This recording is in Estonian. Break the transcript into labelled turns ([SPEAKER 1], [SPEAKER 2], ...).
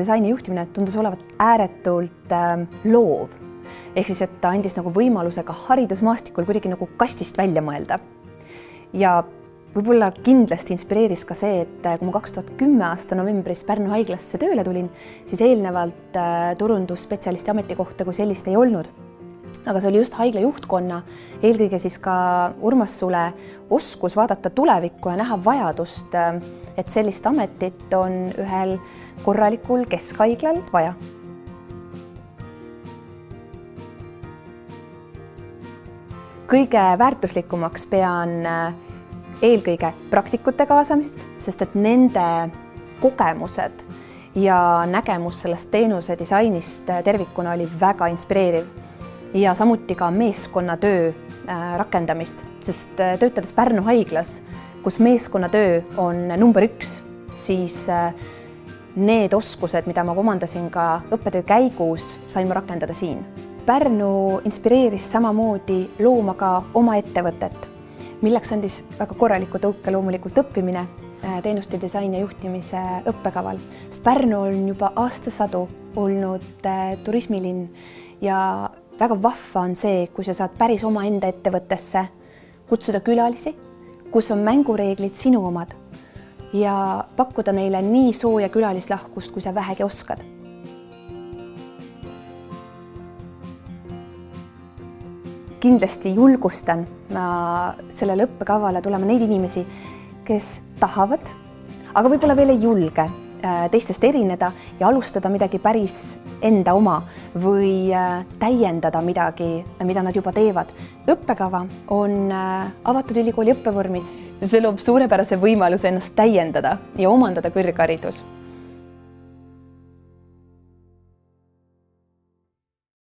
[SPEAKER 1] disaini juhtimine tundus olevat ääretult loov. Ehk siis, et ta andis nagu võimaluse ka haridusmaastikul kuidagi nagu kastist välja mõelda. Ja võib-olla kindlasti inspireeris ka see, et kui ma 2010 aasta novembris Pärnu haiglasse tööle tulin, siis eelnevalt turundusspetsialisti ametikohta kui sellist ei olnud. Aga see oli just haigla juhtkonna, eelkõige siis ka Urmas Sule oskus vaadata tulevikku ja näha vajadust, et sellist ametit on ühel korralikul keskhaiglal vaja. Kõige väärtuslikumaks pean eelkõige praktikute kaasamist, sest et nende kogemused ja nägemus sellest teenuse disainist tervikuna oli väga inspireeriv. Ja samuti ka meeskonnatöö rakendamist, sest töötades Pärnu haiglas, kus meeskonnatöö on number 1, siis need oskused, mida ma omandasin ka õppetöö käigus, sain ma rakendada siin. Pärnu inspireeris samamoodi looma ka oma ettevõtet, milleks andis väga korraliku tõuke loomulikult õppimine teenuste disaini ja juhtimise õppekaval. Pärnu on juba aastasadu olnud turismilinn ja väga vahva on see, kui sa saad päris oma enda ettevõttesse kutsuda külalisi, kus on mängureeglid sinu omad ja pakkuda neile nii sooja külalislahkust, kui sa vähegi oskad. Kindlasti julgustan sellele õppekavale tulema neid inimesi, kes tahavad, aga võib-olla veel ei julge teistest erineda ja alustada midagi päris enda oma või täiendada midagi, mida nad juba teevad. Õppekava on avatud ülikooli õppevormis. See loob suurepärase võimaluse ennast täiendada ja omandada kõrgharidus.